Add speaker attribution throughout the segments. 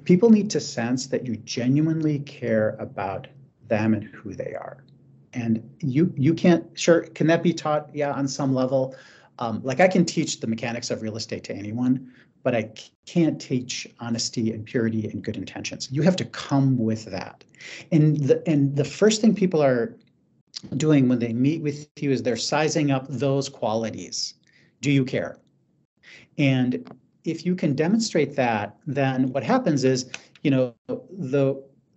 Speaker 1: People need to sense that you genuinely care about them and who they are. And you can't, sure, can that be taught? Yeah, on some level. Like I can teach the mechanics of real estate to anyone, but I can't teach honesty and purity and good intentions. You have to come with that. And the first thing people are doing when they meet with you is they're sizing up those qualities. Do you care? And if you can demonstrate that, then what happens is,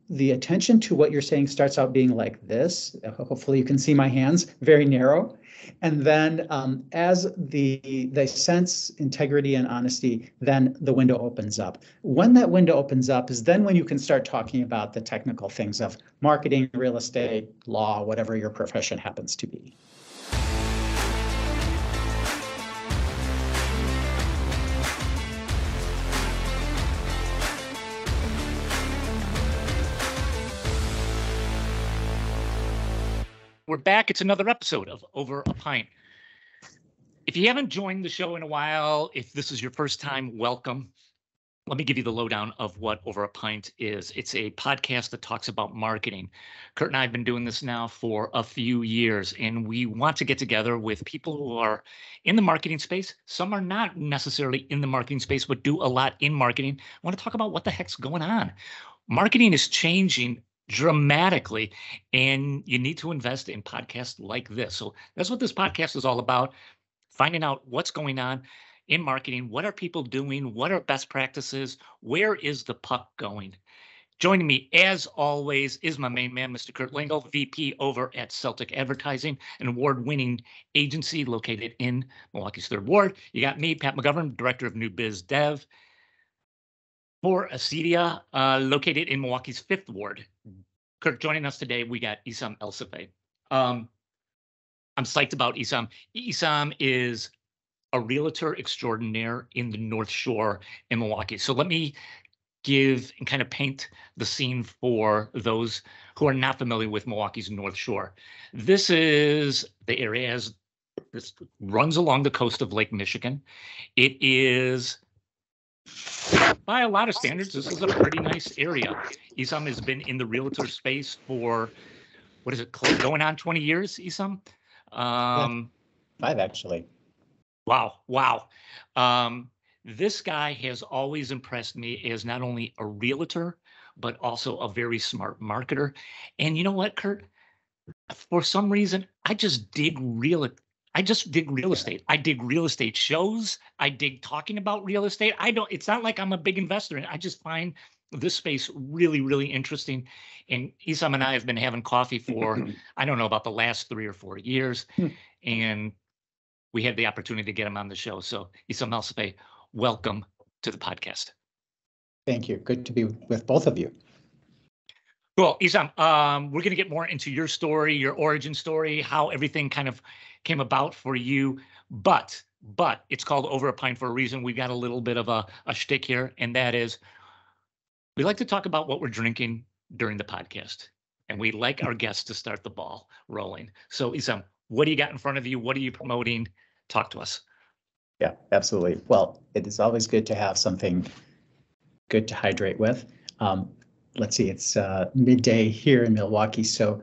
Speaker 1: the attention to what you're saying starts out being like this. Hopefully you can see my hands, very narrow. And then as they sense integrity and honesty, then the window opens up. When that window opens up is then when you can start talking about the technical things of marketing, real estate, law, whatever your profession happens to be.
Speaker 2: We're back. It's another episode of Over a Pint. If you haven't joined the show in a while, if this is your first time, welcome. Let me give you the lowdown of what Over a Pint is. It's a podcast that talks about marketing. Kurt and I have been doing this now for a few years, and we want to get together with people who are in the marketing space. Some are not necessarily in the marketing space, but do a lot in marketing. I want to talk about what the heck's going on. Marketing is changing dramatically, and you need to invest in podcasts like this. So that's what this podcast is all about, finding out what's going on in marketing. What are people doing? What are best practices? Where is the puck going? Joining me, as always, is my main man, Mr. Kurt Lingle, VP over at Celtic Advertising, an award-winning agency located in Milwaukee's 3rd Ward. You got me, Pat McGovern, Director of New Biz Dev for Acedia, located in Milwaukee's 5th Ward. Kurt, joining us today, we got Essam Elsafy. I'm psyched about Essam. Essam is a realtor extraordinaire in the North Shore in Milwaukee. So let me give and kind of paint the scene for those who are not familiar with Milwaukee's North Shore. This is the area this runs along the coast of Lake Michigan. It is, by a lot of standards, this is a pretty nice area. Essam has been in the realtor space for, what is it, going on 20 years, Essam?
Speaker 1: 5, actually.
Speaker 2: Wow. This guy has always impressed me as not only a realtor, but also a very smart marketer. And you know what, Kurt? For some reason, I just dig real estate. I dig real estate shows. I dig talking about real estate. It's not like I'm a big investor in it. I just find this space really, really interesting. And Essam and I have been having coffee for, I don't know, about the last 3 or 4 years. And we had the opportunity to get him on the show. So Essam Elsafy, welcome to the podcast.
Speaker 1: Thank you. Good to be with both of you.
Speaker 2: Cool. Essam, we're going to get more into your story, your origin story, how everything kind of came about for you. But it's called Over a Pint for a reason. We've got a little bit of a shtick here, and that is we like to talk about what we're drinking during the podcast. And we like our guests to start the ball rolling. So Essam, what do you got in front of you? What are you promoting? Talk to us.
Speaker 1: Yeah, absolutely. Well, it is always good to have something good to hydrate with. Let's see, it's midday here in Milwaukee, so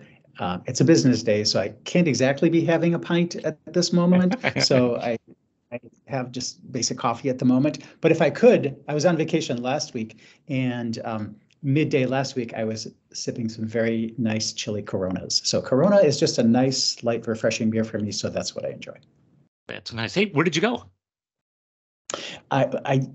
Speaker 1: it's a business day, so I can't exactly be having a pint at this moment. So I have just basic coffee at the moment. But if I could, I was on vacation last week, and midday last week, I was sipping some very nice chili Coronas. So Corona is just a nice, light, refreshing beer for me, so that's what I enjoy.
Speaker 2: That's nice. Hey, where did you go?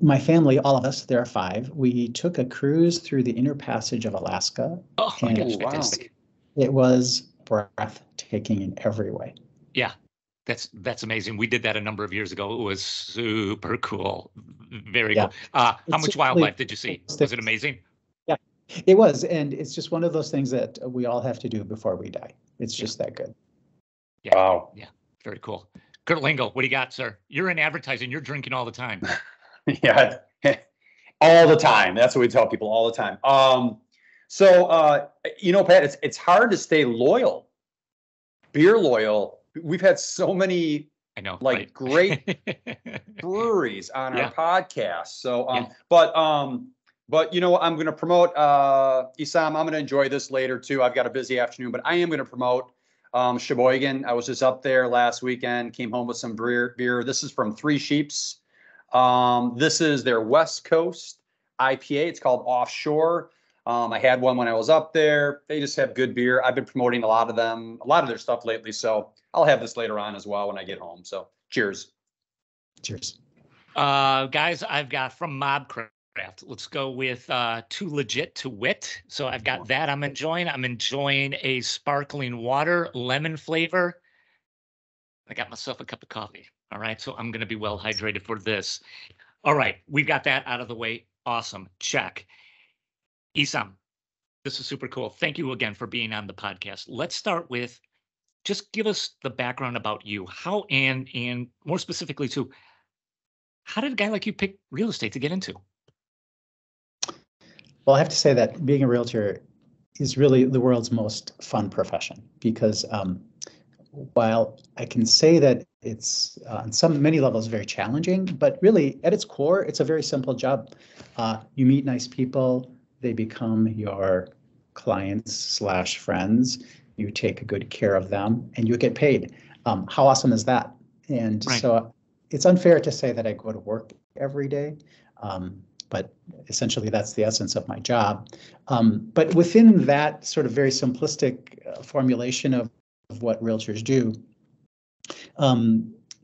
Speaker 1: My family, all of us, there are 5. We took a cruise through the inner passage of Alaska.
Speaker 2: Oh, my gosh, fantastic.
Speaker 1: It was breathtaking in every way.
Speaker 2: Yeah, that's amazing. We did that a number of years ago. It was super cool. Very cool. How much wildlife did you see? Was it amazing?
Speaker 1: Yeah, it was. And it's just one of those things that we all have to do before we die. It's just that good.
Speaker 2: Yeah. Wow. Yeah, very cool. Kurt Lingle, what do you got, sir? You're in advertising. You're drinking all the time.
Speaker 3: Yeah, all the time. That's what we tell people all the time. Pat, it's hard to stay loyal, beer loyal. We've had so many, great breweries on our podcast. So, But I'm going to promote Essam. I'm going to enjoy this later too. I've got a busy afternoon, but I am going to promote Sheboygan. I was just up there last weekend, came home with some beer. This is from Three Sheeps. This is their West Coast IPA. It's called Offshore. I had one when I was up there. They just have good beer. I've been promoting a lot of their stuff lately. So I'll have this later on as well when I get home. So cheers.
Speaker 1: Cheers.
Speaker 2: Guys, I've got from Mobcraft. Let's go with Too Legit to Wit. So I've got that I'm enjoying. I'm enjoying a sparkling water, lemon flavor. I got myself a cup of coffee. All right. So I'm going to be well hydrated for this. All right. We've got that out of the way. Awesome. Check. Essam, this is super cool. Thank you again for being on the podcast. Let's start with just give us the background about you. How and more specifically too, how did a guy like you pick real estate to get into?
Speaker 1: Well, I have to say that being a realtor is really the world's most fun profession because while I can say that it's on many levels very challenging, but really at its core, it's a very simple job. You meet nice people, they become your clients/friends, you take good care of them, and you get paid. How awesome is that? And
Speaker 2: Right.
Speaker 1: So it's unfair to say that I go to work every day. But essentially that's the essence of my job. But within that sort of very simplistic formulation of what realtors do,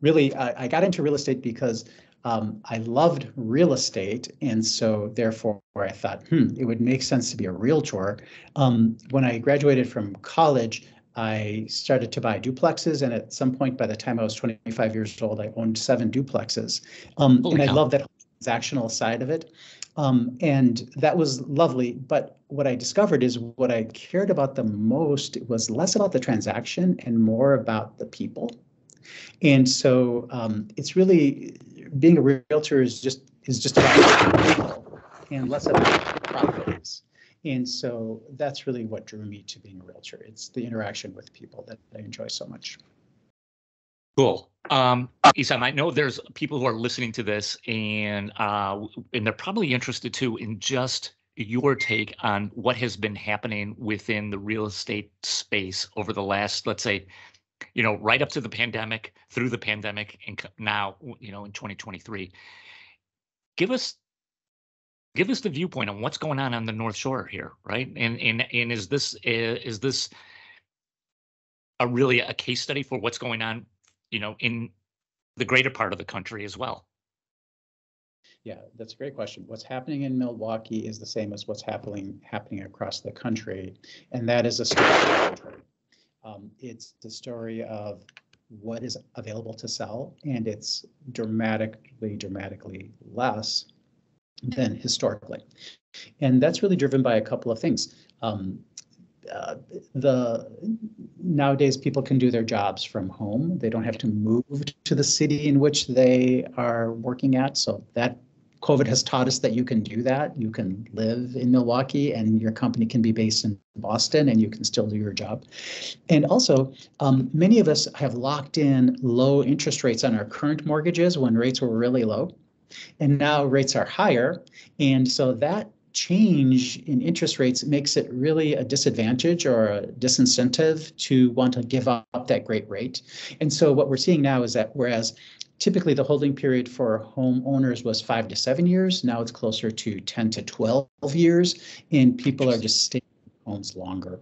Speaker 1: really, I got into real estate because I loved real estate. And so therefore I thought, it would make sense to be a realtor. When I graduated from college, I started to buy duplexes. And at some point, by the time I was 25 years old, I owned 7 duplexes. And I love that transactional side of it. And that was lovely. But what I discovered is what I cared about the most was less about the transaction and more about the people. And so it's really being a realtor is just about people and less about properties. And so that's really what drew me to being a realtor. It's the interaction with people that I enjoy so much.
Speaker 2: Cool. Essam, I know there's people who are listening to this and they're probably interested too in just your take on what has been happening within the real estate space over the last, let's say, right up to the pandemic, through the pandemic, and now, in 2023. Give us the viewpoint on what's going on the North Shore here, right? And is this really a case study for what's going on, in the greater part of the country as well?
Speaker 1: Yeah, that's a great question. What's happening in Milwaukee is the same as what's happening across the country, and that is a story of inventory. It's the story of what is available to sell, and it's dramatically less than historically. And that's really driven by a couple of things. Nowadays, people can do their jobs from home. They don't have to move to the city in which they are working at. So that COVID has taught us that you can do that. You can live in Milwaukee and your company can be based in Boston and you can still do your job. And also, many of us have locked in low interest rates on our current mortgages when rates were really low. And now rates are higher. And so that change in interest rates makes it really a disadvantage or a disincentive to want to give up that great rate. And so what we're seeing now is that whereas typically the holding period for homeowners was 5 to 7 years, now it's closer to 10 to 12 years, and people are just staying in homes longer.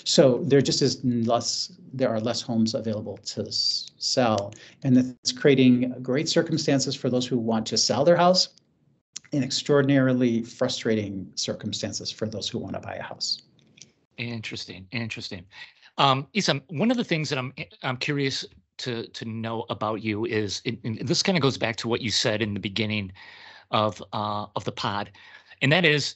Speaker 1: So there are less homes available to sell, and that's creating great circumstances for those who want to sell their house and extraordinarily frustrating circumstances for those who want to buy a house.
Speaker 2: Interesting. Essam, one of the things that I'm curious to know about you is, and this kind of goes back to what you said in the beginning of the pod, and that is,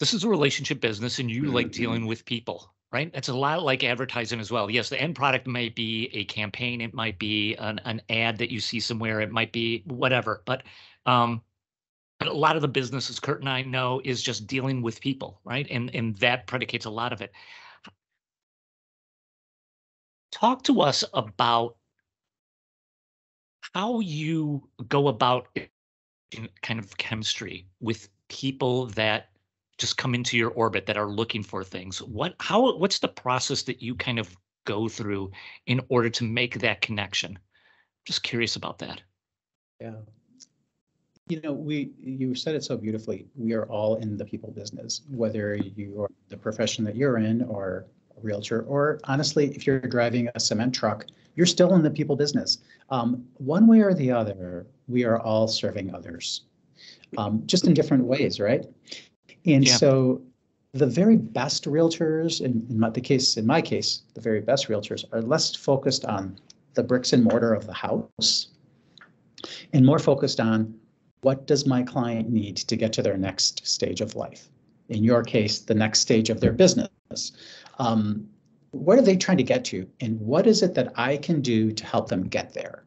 Speaker 2: this is a relationship business, and you like dealing with people, right? That's a lot like advertising as well. Yes, the end product might be a campaign, it might be an ad that you see somewhere, it might be whatever, but a lot of the business, as Kurt and I know, is just dealing with people, right? And that predicates a lot of it. Talk to us about how you go about kind of chemistry with people that just come into your orbit that are looking for things? What's the process that you kind of go through in order to make that connection? Just curious about that.
Speaker 1: Yeah. You said it so beautifully. We are all in the people business, whether you are the profession that you're in or a realtor, or honestly, if you're driving a cement truck, you're still in the people business. One way or the other, we are all serving others, just in different ways, right? And so the very best realtors, in my case, the very best realtors are less focused on the bricks and mortar of the house and more focused on what does my client need to get to their next stage of life? In your case, the next stage of their business. What are they trying to get to? And what is it that I can do to help them get there?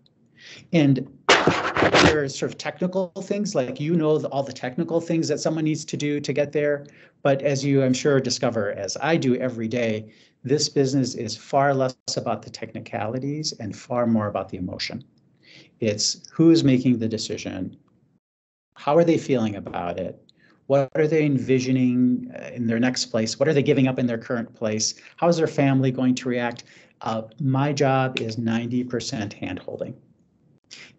Speaker 1: And there are sort of technical things, like all the technical things that someone needs to do to get there. But as you, I'm sure, discover, as I do every day, this business is far less about the technicalities and far more about the emotion. It's who's making the decision. How are they feeling about it? What are they envisioning in their next place? What are they giving up in their current place? How is their family going to react? My job is 90% hand-holding.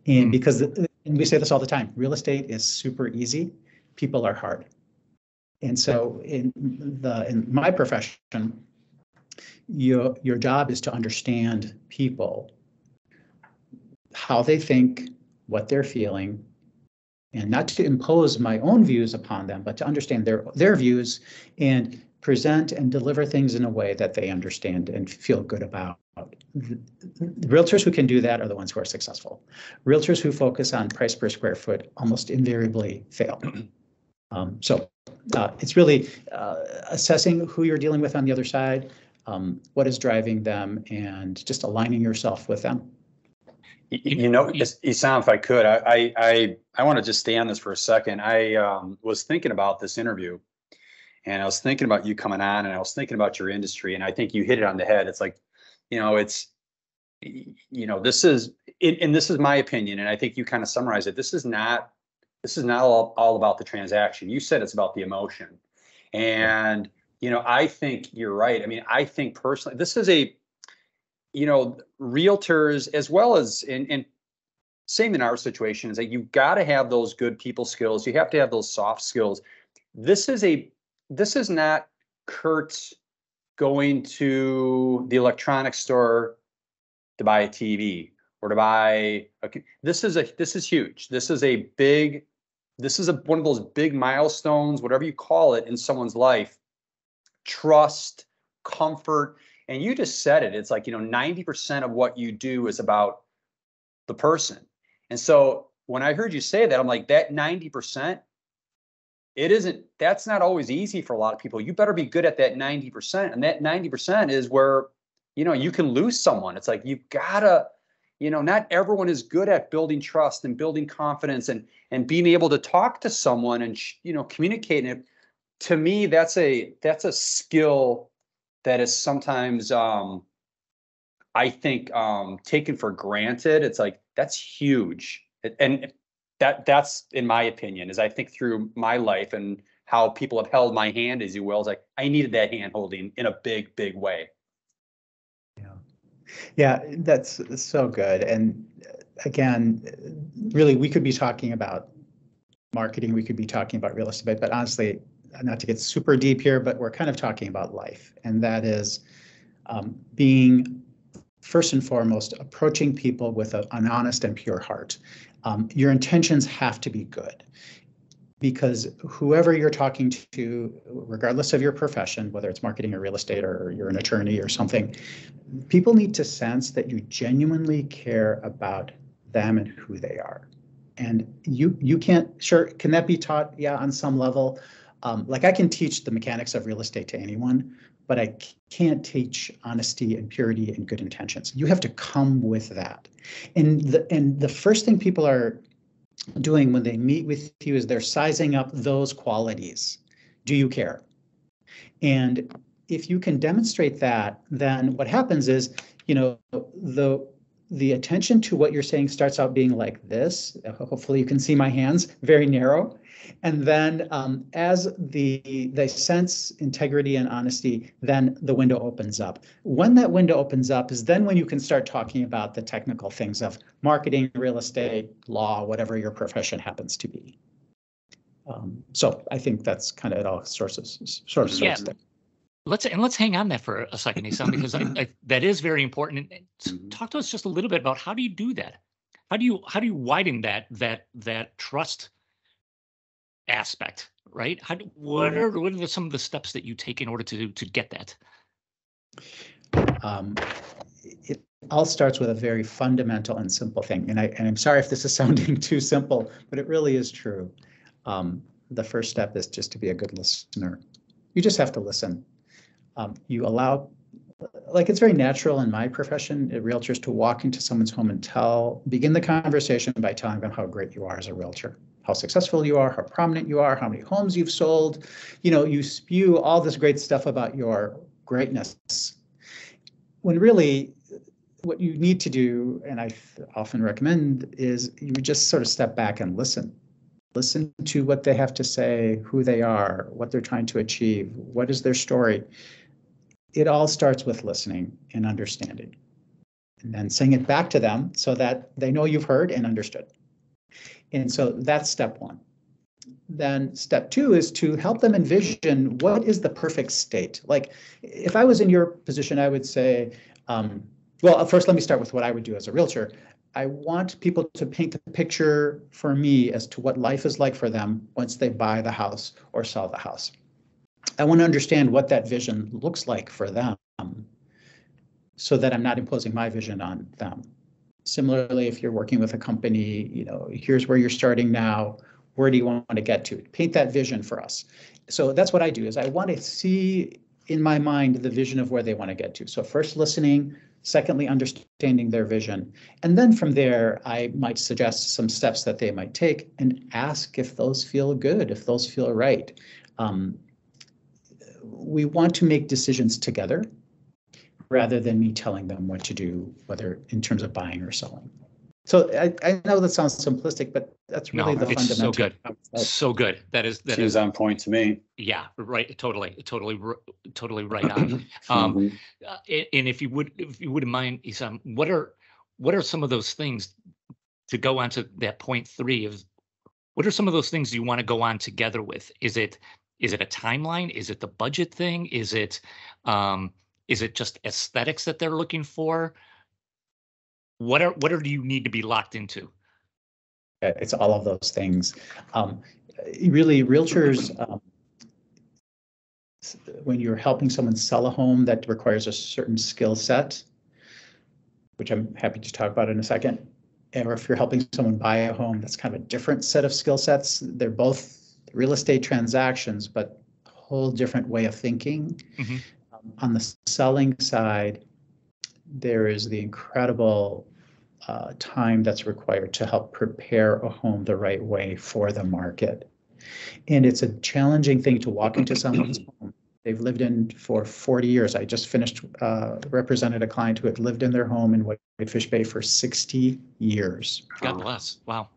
Speaker 1: And because, and we say this all the time, real estate is super easy, people are hard. And so in my profession, your job is to understand people, how they think, what they're feeling, and not to impose my own views upon them, but to understand their views and present and deliver things in a way that they understand and feel good about. The realtors who can do that are the ones who are successful. Realtors who focus on price per square foot almost invariably fail. So it's really assessing who you're dealing with on the other side, what is driving them, and just aligning yourself with them.
Speaker 3: Essam, if I could, I want to just stay on this for a second. I was thinking about this interview, and I was thinking about you coming on, and I was thinking about your industry, and I think you hit it on the head. It's like, this is, and this is my opinion, and I think you kind of summarized it. This is not all about the transaction. You said it's about the emotion, and I think you're right. I mean, I think personally, this is realtors, as well as in same in our situation, is that you've got to have those good people skills. You have to have those soft skills. This is not Kurt going to the electronics store to buy a TV or to buy this is huge. This is one of those big milestones, whatever you call it, in someone's life. Trust, comfort. And you just said it. It's like, 90% of what you do is about the person. And so when I heard you say that, I'm like, that 90%, that's not always easy for a lot of people. You better be good at that 90%. And that 90% is where, you can lose someone. It's like, you've gotta, not everyone is good at building trust and building confidence and being able to talk to someone and, communicate. And to me, that's a skill that is sometimes, I think, taken for granted. It's like, that's huge. And that's, in my opinion, as I think through my life and how people have held my hand, as you will, is like, I needed that hand holding in a big, big way.
Speaker 1: Yeah, that's so good. And again, really, we could be talking about marketing, we could be talking about real estate, but honestly, not to get super deep here, but we're kind of talking about life. And that is being, first and foremost, approaching people with an honest and pure heart. Your intentions have to be good, because whoever you're talking to, regardless of your profession, whether it's marketing or real estate or you're an attorney or something, people need to sense that you genuinely care about them and who they are. And you can't, sure, can that be taught? Yeah, on some level. Like I can teach the mechanics of real estate to anyone, but I can't teach honesty and purity and good intentions. You have to come with that. And the first thing people are doing when they meet with you is they're sizing up those qualities. Do you care? And if you can demonstrate that, then what happens is, the attention to what you're saying starts out being like this. Hopefully you can see my hands, very narrow. And then as they sense integrity and honesty, then the window opens up. When that window opens up is then when you can start talking about the technical things of marketing, real estate, law, whatever your profession happens to be. So I think that's kind of it all sort of starts there.
Speaker 2: Let's hang on that for a second, Essam, because that is very important. And talk to us just a little bit about how do you do that? How do you widen that trust aspect, right? What are some of the steps that you take in order to get that?
Speaker 1: It all starts with a very fundamental and simple thing, and I'm sorry if this is sounding too simple, but it really is true. The first step is just to be a good listener. You just have to listen. You allow, like it's very natural in my profession, realtors, to walk into someone's home and begin the conversation by telling them how great you are as a realtor, how successful you are, how prominent you are, how many homes you've sold. You spew all this great stuff about your greatness. When really what you need to do, and I often recommend, is you just sort of step back and listen. Listen to what they have to say, who they are, what they're trying to achieve, what is their story. It all starts with listening and understanding, and then saying it back to them so that they know you've heard and understood. And so that's step one. Then step two is to help them envision what is the perfect state. Like if I was in your position, I would say, well, first, let me start with what I would do as a realtor. I want people to paint the picture for me as to what life is like for them once they buy the house or sell the house. I want to understand what that vision looks like for them so that I'm not imposing my vision on them. Similarly, if you're working with a company, here's where you're starting now. Where do you want to get to? Paint that vision for us. So that's what I do, is I want to see in my mind the vision of where they want to get to. So first listening, secondly, understanding their vision. And then from there, I might suggest some steps that they might take and ask if those feel good, if those feel right. We want to make decisions together rather than me telling them what to do, whether in terms of buying or selling. So I know that sounds simplistic, but that's really the fundamental.
Speaker 2: So good. So good. That is
Speaker 4: on point to me.
Speaker 2: Yeah, right. Totally right on. And if you wouldn't mind, Essam, what are some of those things to go on to that point 3 of what are some of those things you want to go on together with? Is it a timeline? Is it the budget thing? Is it just aesthetics that they're looking for? What do you need to be locked into?
Speaker 1: It's all of those things. Really, realtors, when you're helping someone sell a home that requires a certain skill set, which I'm happy to talk about in a second, or if you're helping someone buy a home, that's kind of a different set of skill sets. They're both real estate transactions, but a whole different way of thinking. Mm-hmm. On the selling side, there is the incredible time that's required to help prepare a home the right way for the market. And it's a challenging thing to walk into someone's home they've lived in for 40 years. I just represented a client who had lived in their home in Whitefish Bay for 60 years.
Speaker 2: God bless. Wow.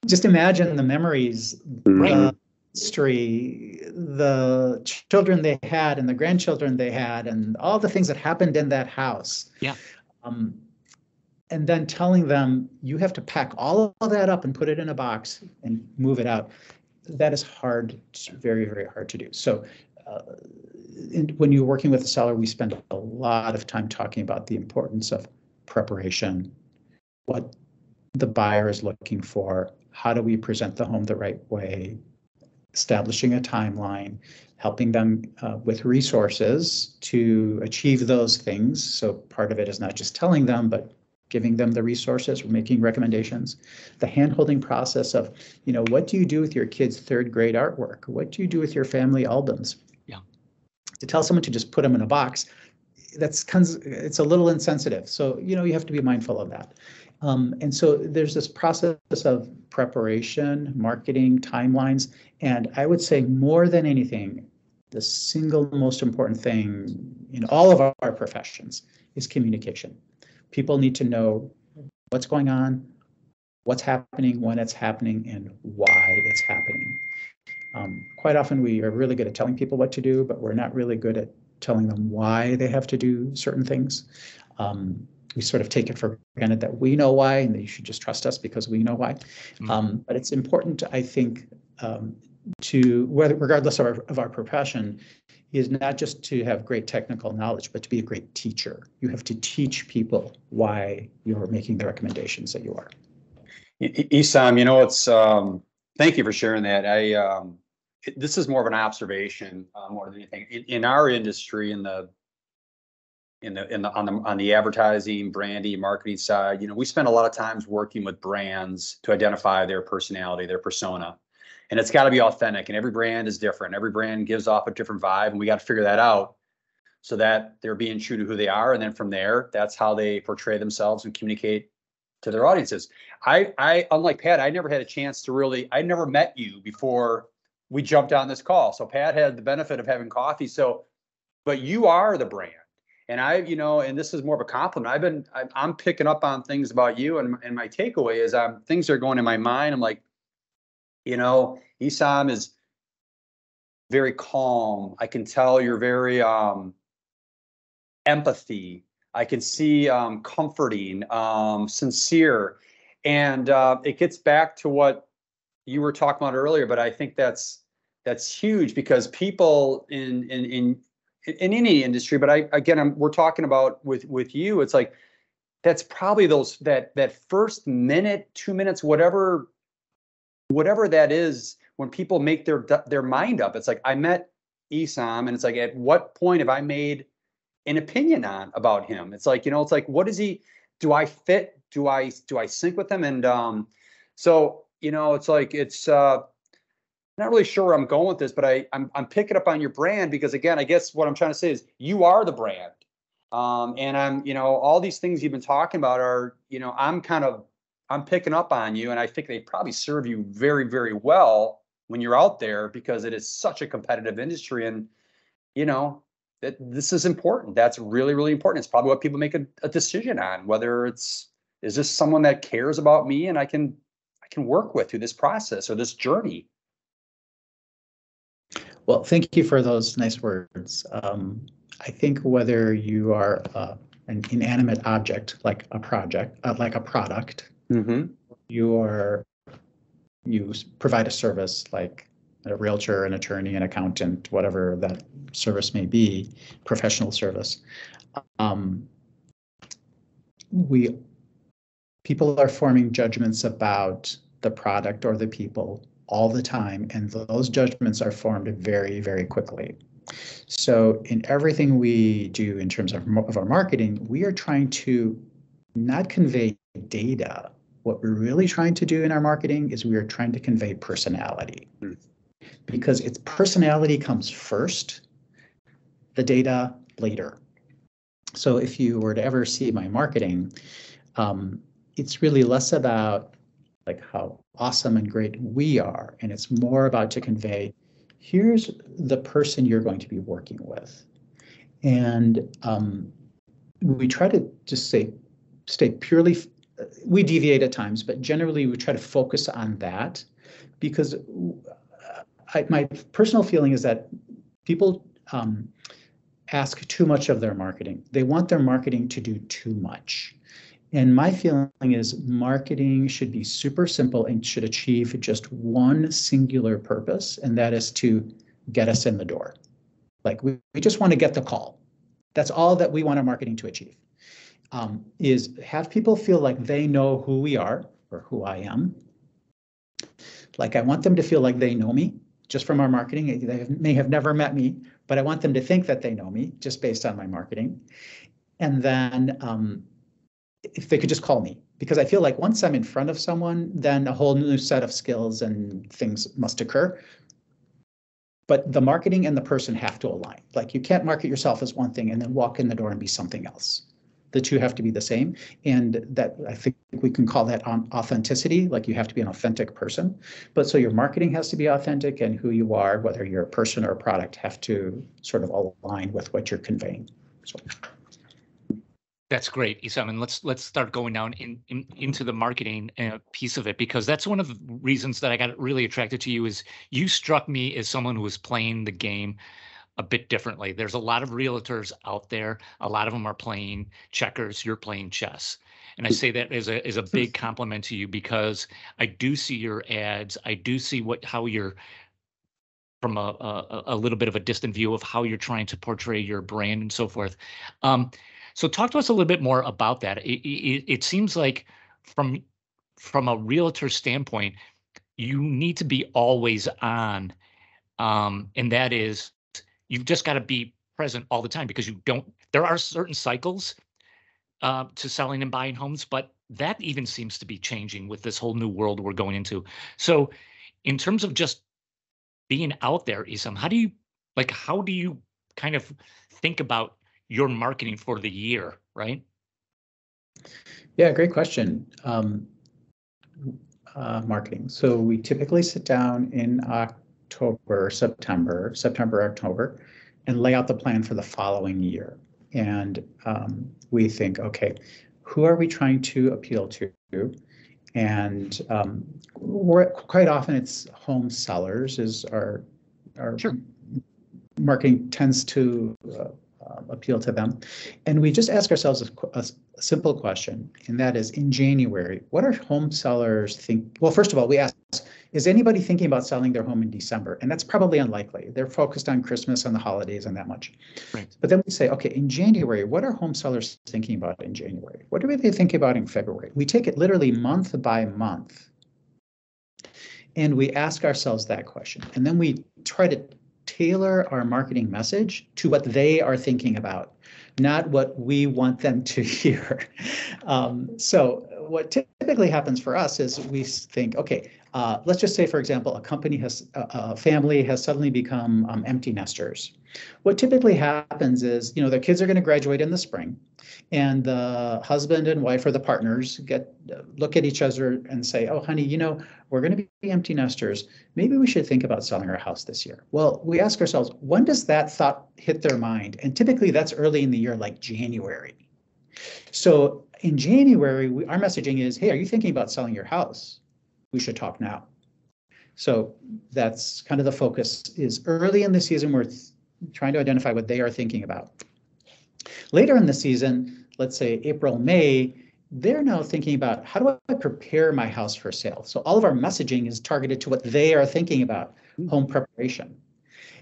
Speaker 1: Just imagine the memories, the history, the children they had and the grandchildren they had, and all the things that happened in that house.
Speaker 2: Yeah.
Speaker 1: And then telling them, you have to pack all of that up and put it in a box and move it out. That is hard, very, very hard to do. So when you're working with a seller, we spend a lot of time talking about the importance of preparation, what the buyer is looking for, how do we present the home the right way, establishing a timeline, helping them with resources to achieve those things. So part of it is not just telling them, but giving them the resources, making recommendations, the hand-holding process of, what do you do with your kids' 3rd grade artwork? What do you do with your family albums?
Speaker 2: Yeah.
Speaker 1: To tell someone to just put them in a box, it's a little insensitive. So, you have to be mindful of that. And so there's this process of preparation, marketing, timelines, and I would say more than anything, the single most important thing in all of our professions is communication. People need to know what's going on, what's happening, when it's happening, and why it's happening. Quite often we are really good at telling people what to do, but we're not really good at telling them why they have to do certain things. We sort of take it for granted that we know why, and that you should just trust us because we know why. But it's important, I think, regardless of our profession, is not just to have great technical knowledge, but to be a great teacher. You have to teach people why you're making the recommendations that you are.
Speaker 3: Essam, it's thank you for sharing that. This is more of an observation more than anything. In our industry, on the advertising, branding, marketing side, we spend a lot of times working with brands to identify their personality, their persona. And it's got to be authentic, and every brand is different. Every brand gives off a different vibe, and we got to figure that out so that they're being true to who they are. And then from there, that's how they portray themselves and communicate to their audiences. I unlike Pat, I never had a chance to I never met you before we jumped on this call. So Pat had the benefit of having coffee. But you are the brand. And and this is more of a compliment. I'm picking up on things about you, and my takeaway is things are going in my mind. I'm like, Essam is very calm. I can tell you're very empathy. I can see comforting, sincere. And it gets back to what you were talking about earlier, but I think that's huge, because people in any industry, but we're talking about with you, it's like, that's probably that first minute, 2 minutes, whatever that is, when people make their mind up. It's like, I met Essam, and it's like, at what point have I made an opinion about him? It's like, it's like, what is he? Do I fit? Do I sync with him? And so it's like, it's not really sure where I'm going with this, but I'm picking up on your brand, because again, I guess what I'm trying to say is you are the brand. And I'm, all these things you've been talking about are, I'm picking up on you, and I think they probably serve you very, very well when you're out there, because it is such a competitive industry. And, that this is important. That's really, really important. It's probably what people make a decision on, whether is this someone that cares about me and I can work with through this process or this journey.
Speaker 1: Well, thank you for those nice words. I think whether you are an inanimate object like a product,
Speaker 3: Mm-hmm.
Speaker 1: you provide a service like a realtor, an attorney, an accountant, whatever that service may be, professional service. People are forming judgments about the product or the people all the time, and those judgments are formed very, very quickly. So in everything we do in terms of our marketing, we are trying to not convey data. What we're really trying to do in our marketing is we are trying to convey personality, because its personality comes first, the data later. So if you were to ever see my marketing, it's really less about like how awesome and great we are, and it's more about to convey, here's the person you're going to be working with. And we try to just stay purely, we deviate at times, but generally we try to focus on that, because my personal feeling is that people ask too much of their marketing. They want their marketing to do too much. And my feeling is marketing should be super simple and should achieve just one singular purpose, and that is to get us in the door. Like we just want to get the call. That's all that we want our marketing to achieve, is have people feel like they know who we are or who I am. Like I want them to feel like they know me just from our marketing. They may have never met me, but I want them to think that they know me just based on my marketing. And then if they could just call me, because I feel like once I'm in front of someone, then a whole new set of skills and things must occur. But the marketing and the person have to align. Like you can't market yourself as one thing and then walk in the door and be something else. The two have to be the same. And that, I think we can call that authenticity. Like you have to be an authentic person. But so your marketing has to be authentic, and who you are, whether you're a person or a product, have to sort of align with what you're conveying. So.
Speaker 2: That's great, Essam, and let's start going down into the marketing piece of it, because that's one of the reasons that I got really attracted to you. Is you struck me as someone who was playing the game a bit differently. There's a lot of realtors out there. A lot of them are playing checkers. You're playing chess. And I say that as a big compliment to you, because I do see your ads. I do see how you're, from a little bit of a distant view of how you're trying to portray your brand and so forth. So talk to us a little bit more about that. It seems like from a realtor standpoint, you need to be always on, and that is, you've just got to be present all the time, because there are certain cycles to selling and buying homes, but that even seems to be changing with this whole new world we're going into. So in terms of just being out there, Essam, how do you kind of think about your marketing for the year, right?
Speaker 1: Yeah, great question. Marketing. So we typically sit down in September, October, and lay out the plan for the following year. And we think, okay, who are we trying to appeal to? And quite often it's home sellers is our
Speaker 2: Sure.
Speaker 1: marketing tends to appeal to them. And we just ask ourselves a simple question, and that is, in January, what are home sellers think? Well, first of all, we ask, is anybody thinking about selling their home in December? And that's probably unlikely. They're focused on Christmas and the holidays and that much.
Speaker 2: Right.
Speaker 1: But then we say, okay, in January, what are home sellers thinking about in January? What are they thinking about in February? We take it literally month by month. And we ask ourselves that question. And then we try to tailor our marketing message to what they are thinking about, not what we want them to hear. So what typically happens for us is we think, okay, let's just say, for example, a family has suddenly become empty nesters. What typically happens is, their kids are going to graduate in the spring, and the husband and wife or the partners look at each other and say, oh, honey, we're going to be empty nesters. Maybe we should think about selling our house this year. Well, we ask ourselves, when does that thought hit their mind? And typically that's early in the year, like January. So in January, our messaging is, hey, are you thinking about selling your house? We should talk now. So that's kind of the focus, is early in the season, we're trying to identify what they are thinking about. Later in the season, let's say April, May, they're now thinking about, how do I prepare my house for sale? So all of our messaging is targeted to what they are thinking about, home preparation.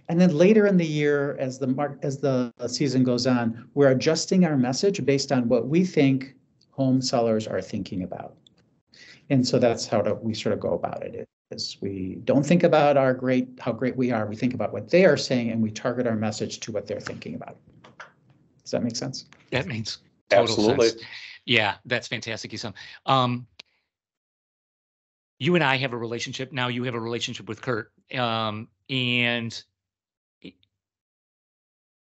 Speaker 1: And then later in the year, as the season goes on, we're adjusting our message based on what we think home sellers are thinking about. And so that's how we sort of go about it. Is we don't think about how great we are. We think about what they are saying, and we target our message to what they're thinking about. Does that make sense?
Speaker 2: That makes total
Speaker 3: Absolutely.
Speaker 2: sense. Yeah, that's fantastic, Essam. You and I have a relationship. Now you have a relationship with Kurt. And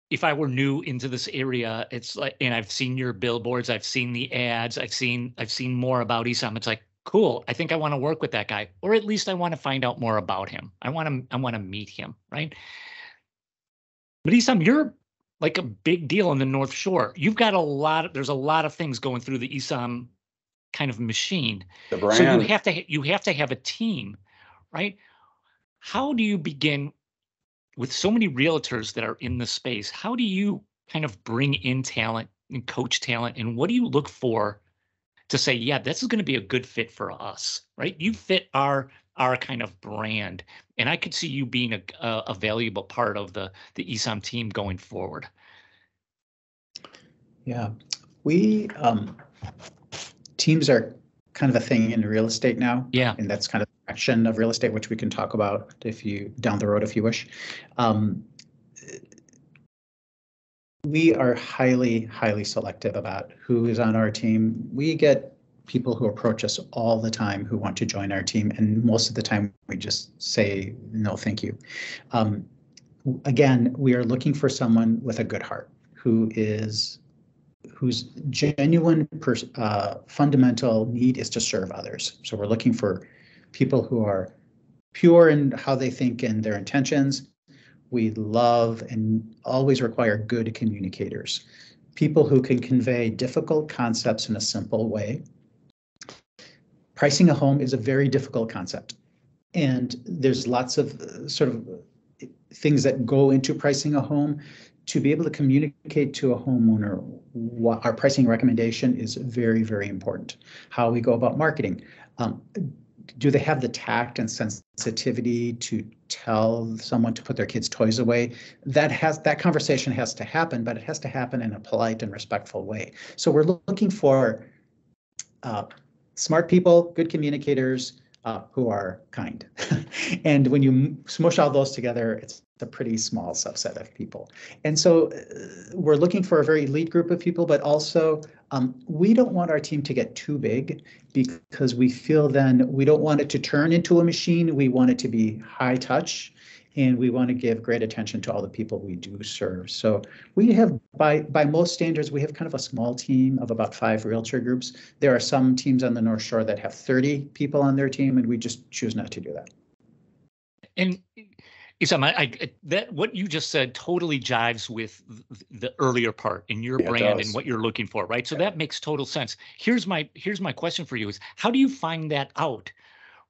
Speaker 2: if I were new into this area, it's like, and I've seen your billboards, I've seen the ads, I've seen more about Essam. It's like, cool, I think I want to work with that guy, or at least I want to find out more about him. I want to meet him, right? But Essam, you're like a big deal in the North Shore. You've got there's a lot of things going through the Essam kind of machine.
Speaker 3: The brand.
Speaker 2: So you have to have a team, right? How do you begin with so many realtors that are in the space? How do you kind of bring in talent and coach talent, and what do you look for to say, yeah, this is going to be a good fit for us, right? You fit our kind of brand, and I could see you being a valuable part of the Essam team going forward.
Speaker 1: Yeah, teams are kind of a thing in real estate now.
Speaker 2: Yeah,
Speaker 1: and that's kind of the action of real estate, which we can talk about down the road if you wish. We are highly, highly selective about who is on our team. We get people who approach us all the time who want to join our team, and most of the time we just say, no, thank you. Again, we are looking for someone with a good heart, whose genuine fundamental need is to serve others. So we're looking for people who are pure in how they think and their intentions. We love and always require good communicators. people who can convey difficult concepts in a simple way. Pricing a home is a very difficult concept. And there's lots of sort of things that go into pricing a home. To be able to communicate to a homeowner what our pricing recommendation is very, very important. How we go about marketing. Do they have the tact and sensitivity to tell someone to put their kids' toys away? That conversation has to happen, but it has to happen in a polite and respectful way. So we're looking for smart people, good communicators, who are kind. And when you smush all those together, it's a pretty small subset of people. And so we're looking for a very elite group of people, but also we don't want our team to get too big, because we feel then we don't want it to turn into a machine. We want it to be high touch, and we want to give great attention to all the people we do serve. So we have, by most standards, we have kind of a small team of about 5 realtor groups. There are some teams on the North Shore that have 30 people on their team, and we just choose not to do that.
Speaker 2: And Essam, that what you just said totally jives with the earlier part in your brand and what you're looking for, right? So that makes total sense. Here's my question for you: is how do you find that out,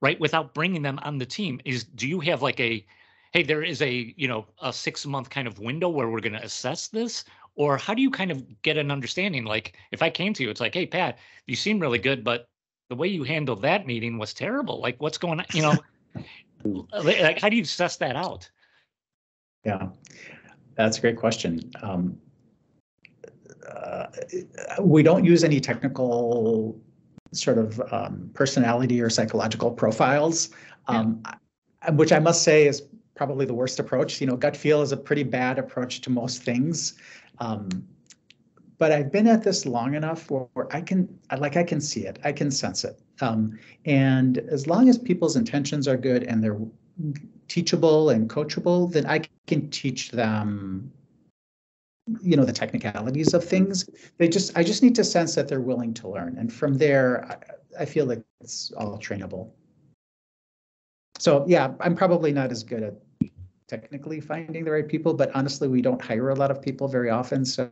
Speaker 2: right, without bringing them on the team? Do you have like hey, there is a 6-month kind of window where we're going to assess this? Or how do you kind of get an understanding? Like if I came to you, it's like, hey, Pat, you seem really good, but the way you handled that meeting was terrible. Like what's going on? Like how do you suss that out?
Speaker 1: Yeah, that's a great question. We don't use any technical sort of personality or psychological profiles, which I must say is probably the worst approach. Gut feel is a pretty bad approach to most things. But I've been at this long enough where I can see it, I can sense it. And as long as people's intentions are good and they're teachable and coachable, then I can teach them, the technicalities of things. I just need to sense that they're willing to learn. And from there, I feel like it's all trainable. So yeah, I'm probably not as good at technically finding the right people, but honestly, we don't hire a lot of people very often. So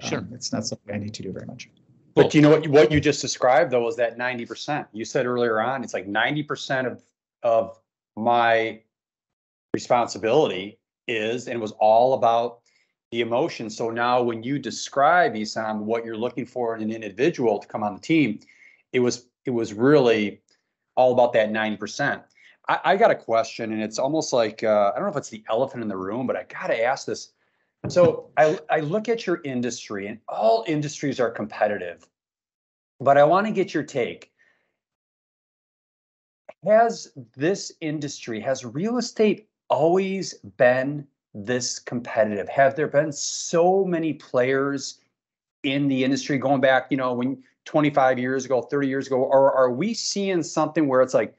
Speaker 2: Sure.
Speaker 1: It's not something I need to do very much.
Speaker 3: But do you know what you just described, though, is that 90%. You said earlier on, it's like 90% of my responsibility is, and it was all about the emotion. So now when you describe, Essam, what you're looking for in an individual to come on the team, it was really all about that 90%. I got a question, and it's almost like, I don't know if it's the elephant in the room, but I got to ask this. So I look at your industry, and all industries are competitive, but I want to get your take. Has real estate always been this competitive? Have there been so many players in the industry going back, when 25 years ago, 30 years ago, or are we seeing something where it's like,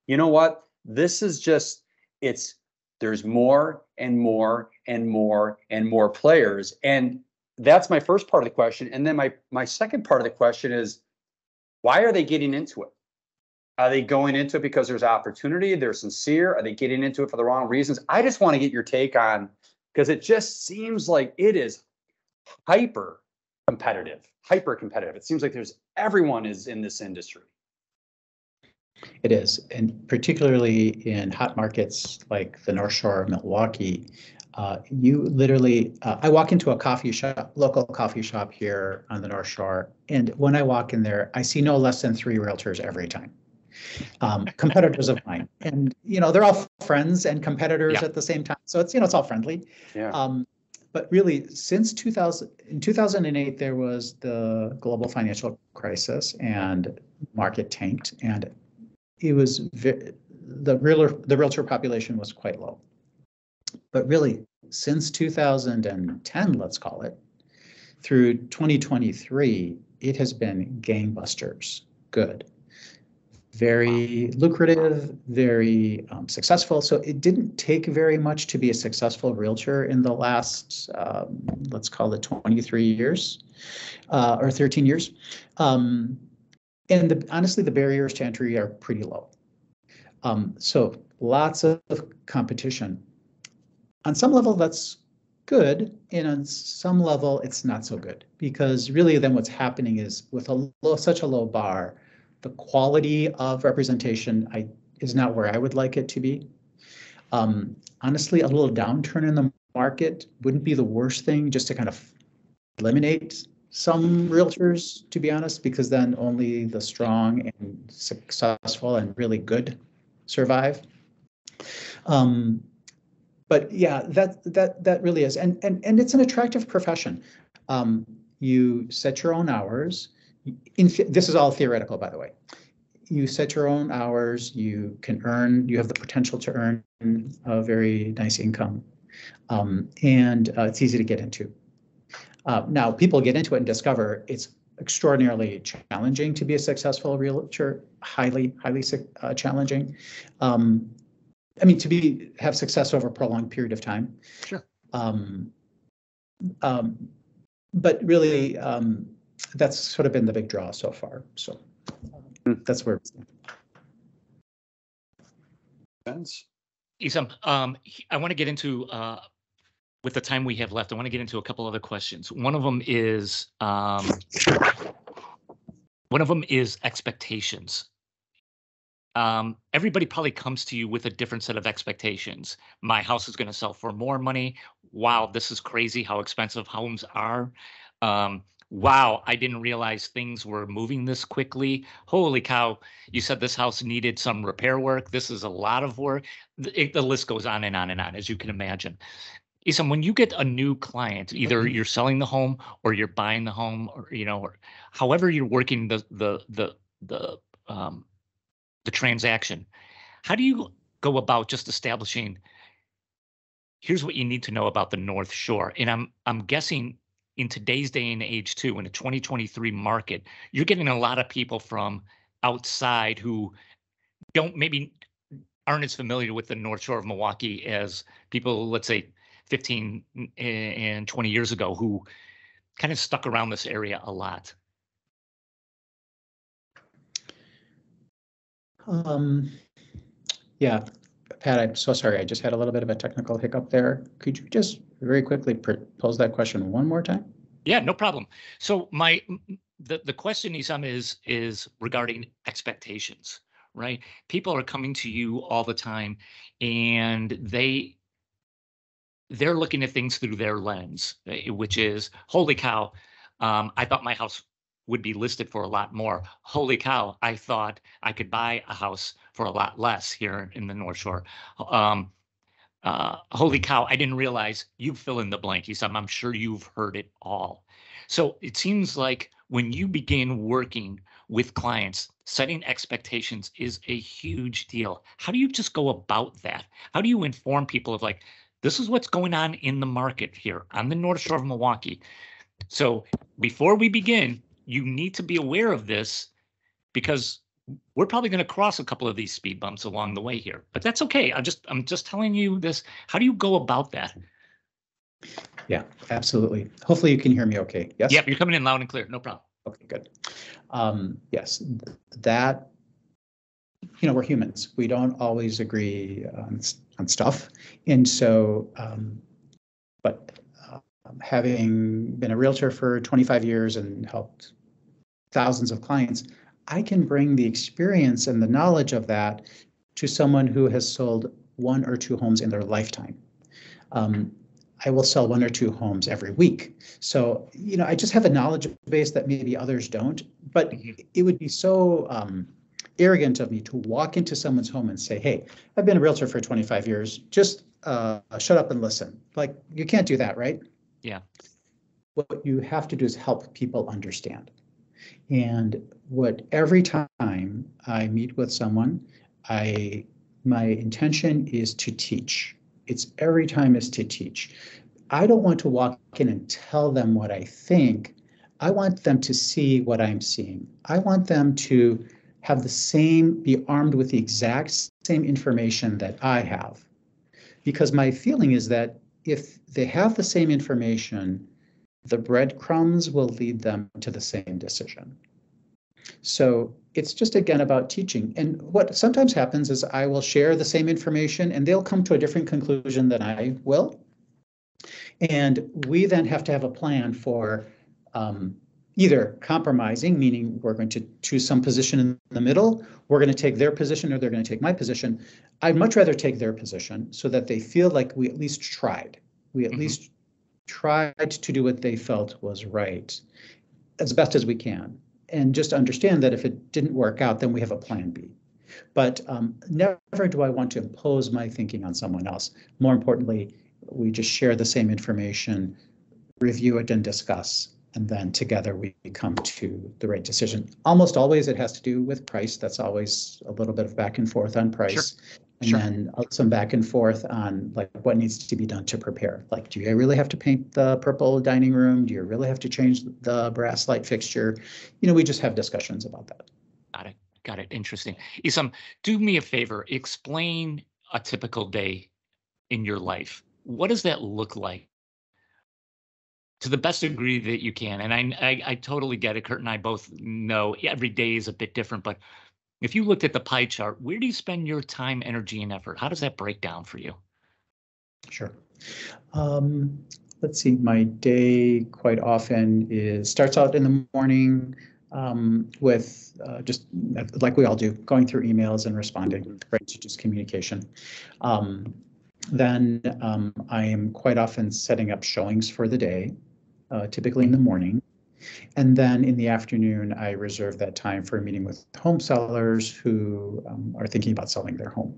Speaker 3: you know what, this is just, there's more and more and more and more players. And that's my first part of the question. And then my second part of the question is, why are they getting into it? Are they going into it because there's opportunity? They're sincere? Are they getting into it for the wrong reasons? I just want to get your take on, because it just seems like it is hyper competitive. It seems like everyone is in this industry.
Speaker 1: It is, and particularly in hot markets like the North Shore, Milwaukee, you literally, I walk into a local coffee shop here on the North Shore, and when I walk in there, I see no less than 3 realtors every time. Competitors of mine, and they're all friends and competitors at the same time. So it's all friendly. Yeah. But really, since 2008, there was the global financial crisis, and market tanked, and it was the realtor population was quite low. But really, since 2010, let's call it, through 2023, it has been gangbusters good. Very lucrative, very successful. So it didn't take very much to be a successful realtor in the last, let's call it 23 years or 13 years. And honestly, the barriers to entry are pretty low. So lots of competition. On some level, that's good, and on some level, it's not so good, because really then what's happening is with such a low bar, the quality of representation is not where I would like it to be. Honestly, a little downturn in the market wouldn't be the worst thing, just to kind of eliminate some realtors, to be honest, because then only the strong and successful and really good survive. But yeah, that really is, and it's an attractive profession. You set your own hours. This is all theoretical, by the way. You set your own hours. You can earn. You have the potential to earn a very nice income, and it's easy to get into. Now, people get into it and discover it's extraordinarily challenging to be a successful realtor. Highly challenging. I mean, have success over a prolonged period of time.
Speaker 2: Sure.
Speaker 1: But really, that's sort of been the big draw so far. So that's where.
Speaker 2: Essam, I want to get into, with the time we have left, I want to get into a couple other questions. One of them is expectations. Everybody probably comes to you with a different set of expectations. My house is going to sell for more money. Wow, this is crazy how expensive homes are. Wow, I didn't realize things were moving this quickly. Holy cow, you said this house needed some repair work. This is a lot of work. The list goes on and on and on, as you can imagine. Essam, when you get a new client, either you're selling the home or you're buying the home, or or however you're working the transaction, how do you go about just establishing, here's what you need to know about the North Shore? And I'm guessing in today's day and age too, in the 2023 market, you're getting a lot of people from outside who maybe aren't as familiar with the North Shore of Milwaukee as people, let's say 15 and 20 years ago, who kind of stuck around this area a lot.
Speaker 1: Yeah, Pat, I'm so sorry. I just had a little bit of a technical hiccup there. Could you just very quickly pose that question one more time?
Speaker 2: Yeah, no problem. So the question, Essam, is regarding expectations, right? People are coming to you all the time, and they're looking at things through their lens, which is, holy cow, I thought my house would be listed for a lot more. Holy cow, I thought I could buy a house for a lot less here in the North Shore. Holy cow, I didn't realize, you fill in the blank. I'm sure you've heard it all. So it seems like when you begin working with clients, setting expectations is a huge deal. How do you just go about that? How do you inform people of, like, this is what's going on in the market here on the North Shore of Milwaukee? So before we begin, you need to be aware of this, because we're probably going to cross a couple of these speed bumps along the way here, but that's okay. I'm just telling you this. How do you go about that?
Speaker 1: Yeah, absolutely. Hopefully you can hear me okay. Yes?
Speaker 2: Yep, you're coming in loud and clear. No problem.
Speaker 1: Okay, good. Yes, that, we're humans. We don't always agree on stuff. And so, having been a realtor for 25 years and helped thousands of clients, I can bring the experience and the knowledge of that to someone who has sold 1 or 2 homes in their lifetime. I will sell 1 or 2 homes every week. So, I just have a knowledge base that maybe others don't, but it would be so arrogant of me to walk into someone's home and say, hey, I've been a realtor for 25 years, just shut up and listen. Like, you can't do that, right?
Speaker 2: Yeah.
Speaker 1: What you have to do is help people understand. And every time I meet with someone, my intention is to teach. Every time is to teach. I don't want to walk in and tell them what I think. I want them to see what I'm seeing. I want them to be armed with the exact same information that I have. Because my feeling is that if they have the same information, the breadcrumbs will lead them to the same decision. So it's just, again, about teaching. And what sometimes happens is I will share the same information and they'll come to a different conclusion than I will. And we then have to have a plan for either compromising, meaning we're going to choose some position in the middle, we're going to take their position, or they're going to take my position. I'd much rather take their position so that they feel like we at least tried. We at least tried to do what they felt was right as best as we can. And just understand that if it didn't work out, then we have a plan B. But never do I want to impose my thinking on someone else. More importantly, we just share the same information, review it and discuss, and then together we come to the right decision. Almost always it has to do with price. That's always a little bit of back and forth on price. Sure. And then some back and forth on like what needs to be done to prepare. Like, do you really have to paint the purple dining room? Do you really have to change the brass light fixture? We just have discussions about that.
Speaker 2: Got it. Interesting. Essam, do me a favor. Explain a typical day in your life. What does that look like? To the best degree that you can. And I totally get it. Kurt and I both know every day is a bit different, but if you looked at the pie chart, where do you spend your time, energy, and effort? How does that break down for you?
Speaker 1: Sure. Let's see. My day quite often starts out in the morning with just like we all do, going through emails and responding, right? So just communication. Then I am quite often setting up showings for the day, typically in the morning. And then in the afternoon, I reserve that time for a meeting with home sellers who are thinking about selling their home.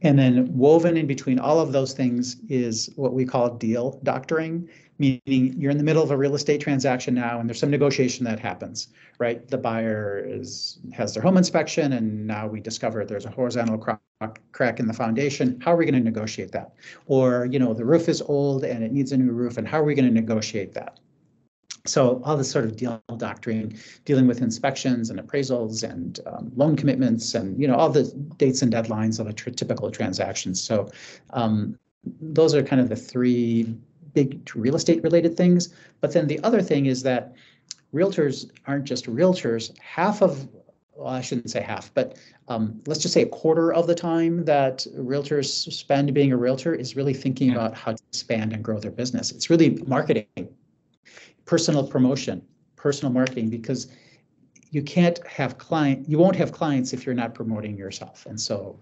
Speaker 1: And then woven in between all of those things is what we call deal doctoring, meaning you're in the middle of a real estate transaction now and there's some negotiation that happens, right? The buyer has their home inspection and now we discover there's a horizontal crack in the foundation. How are we going to negotiate that? Or, the roof is old and it needs a new roof, and how are we going to negotiate that? So all this sort of deal doctoring, dealing with inspections and appraisals and loan commitments and, all the dates and deadlines of a typical transaction. So those are kind of the three big real estate related things. But then the other thing is that realtors aren't just realtors. I shouldn't say half, but let's just say a quarter of the time that realtors spend being a realtor is really thinking about how to expand and grow their business. It's really marketing. Personal promotion, personal marketing, because you won't have clients if you're not promoting yourself. And so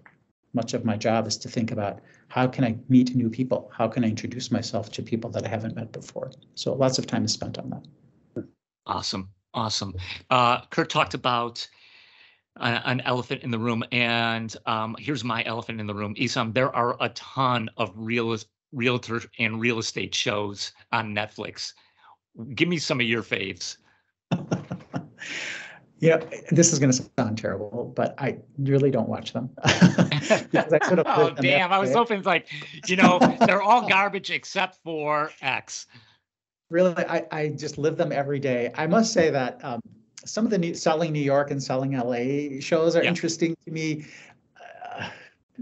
Speaker 1: much of my job is to think about how can I meet new people? How can I introduce myself to people that I haven't met before? So lots of time is spent on that.
Speaker 2: Awesome. Kurt talked about an elephant in the room, and here's my elephant in the room. Essam, there are a ton of realtor and real estate shows on Netflix. Give me some of your faves.
Speaker 1: This is going to sound terrible, but I really don't watch them.
Speaker 2: Oh, damn. I was hoping they're all garbage except for X.
Speaker 1: Really, I just live them every day. I must say that some of the Selling New York and Selling LA shows are interesting to me.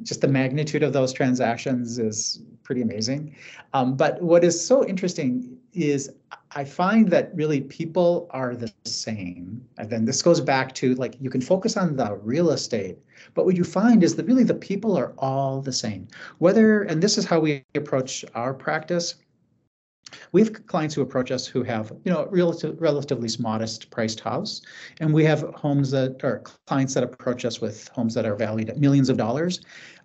Speaker 1: Just the magnitude of those transactions is pretty amazing. But what is so interesting is I find that really people are the same. And then this goes back to you can focus on the real estate, but what you find is that really the people are all the same. And this is how we approach our practice. We have clients who approach us who have, relatively modest priced house, and we have clients that approach us with homes that are valued at millions of dollars.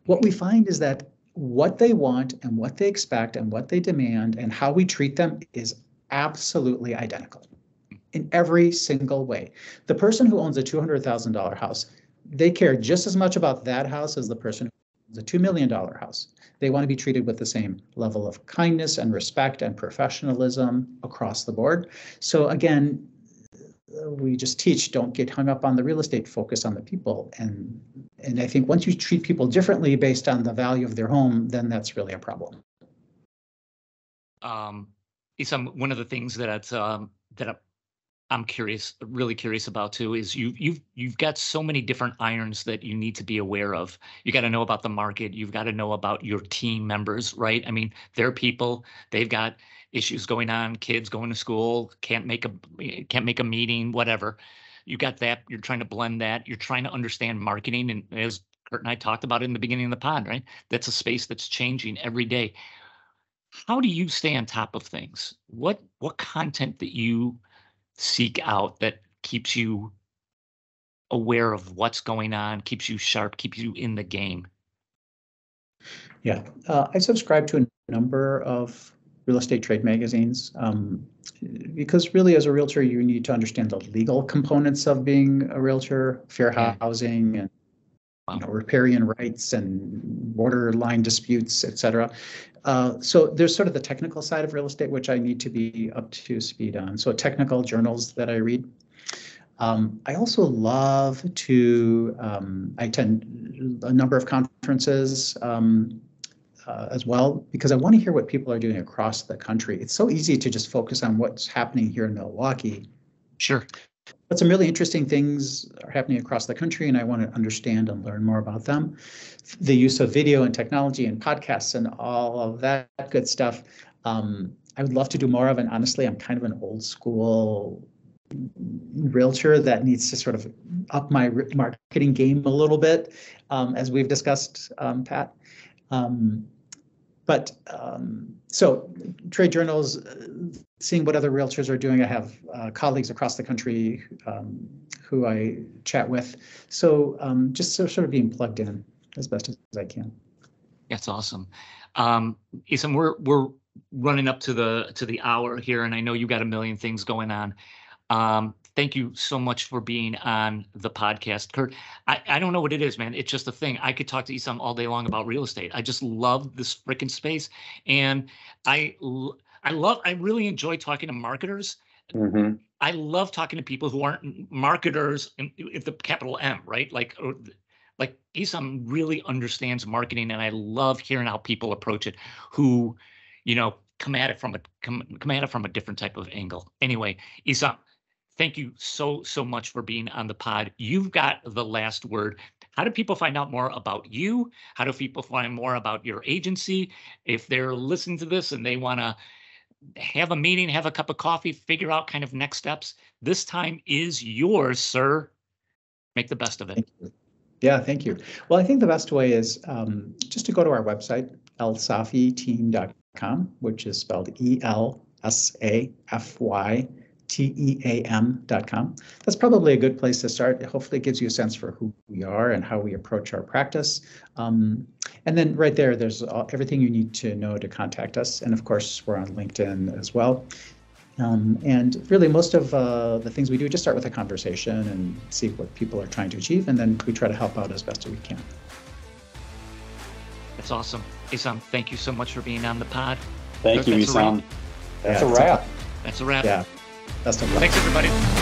Speaker 1: What we find is that what they want and what they expect and what they demand and how we treat them is absolutely identical in every single way. The person who owns a $200,000 house, they care just as much about that house as the person who owns a $2 million house. They want to be treated with the same level of kindness and respect and professionalism across the board. So again, we just teach, don't get hung up on the real estate, focus on the people. And I think once you treat people differently based on the value of their home, then that's really a problem.
Speaker 2: Essam, one of the things that I'm really curious about too, is you've got so many different irons that you need to be aware of. You got to know about the market. You've got to know about your team members, right? I mean, they're people. They've got issues going on, kids going to school, can't make a meeting, whatever. You got that. You're trying to blend that. You're trying to understand marketing, and as Kurt and I talked about in the beginning of the pod, right? That's a space that's changing every day. how do you stay on top of things? What content that you seek out that keeps you aware of what's going on, keeps you sharp, keeps you in the game?
Speaker 1: Yeah, I subscribe to a number of real estate trade magazines because really as a realtor, you need to understand the legal components of being a realtor, fair housing and riparian rights and borderline disputes, et cetera. So there's sort of the technical side of real estate, which I need to be up to speed on. So technical journals that I read. I also love to, I attend a number of conferences as well, because I want to hear what people are doing across the country. It's so easy to just focus on what's happening here in Milwaukee.
Speaker 2: Sure.
Speaker 1: But some really interesting things are happening across the country, and I want to understand and learn more about them. The use of video and technology and podcasts and all of that good stuff. I would love to do more of, and honestly, I'm kind of an old school realtor that needs to sort of up my marketing game a little bit, as we've discussed, Pat. So trade journals, seeing what other realtors are doing. I have colleagues across the country who I chat with. So just sort of being plugged in as best as I can.
Speaker 2: That's awesome. Essam, we're running up to the hour here, and I know you got a million things going on. Thank you so much for being on the podcast, Kurt. I don't know what it is, man. It's just a thing. I could talk to Essam all day long about real estate. I just love this freaking space, and I really enjoy talking to marketers. Mm-hmm. I love talking to people who aren't marketers with the capital M, right? Like Essam really understands marketing, and I love hearing how people approach it, who, come at it from a different type of angle. Anyway, Essam, thank you so much for being on the pod. You've got the last word. How do people find out more about you? How do people find more about your agency? If they're listening to this and they want to have a meeting, have a cup of coffee, figure out kind of next steps, this time is yours, sir. Make the best of it.
Speaker 1: Thank you. Yeah, thank you. Well, I think the best way is just to go to our website, elsafyteam.com, which is spelled ELSAFYTEAM.com. That's probably a good place to start. Hopefully it gives you a sense for who we are and how we approach our practice. And then right there, there's everything you need to know to contact us. And of course, we're on LinkedIn as well. And really, most of the things we do just start with a conversation and see what people are trying to achieve, and then we try to help out as best as we can.
Speaker 2: That's awesome. Essam, thank you so much for being on the pod.
Speaker 3: Thank you, Essam. That's a wrap.
Speaker 2: That's a wrap.
Speaker 1: Yeah. Best of luck.
Speaker 2: Thanks, everybody.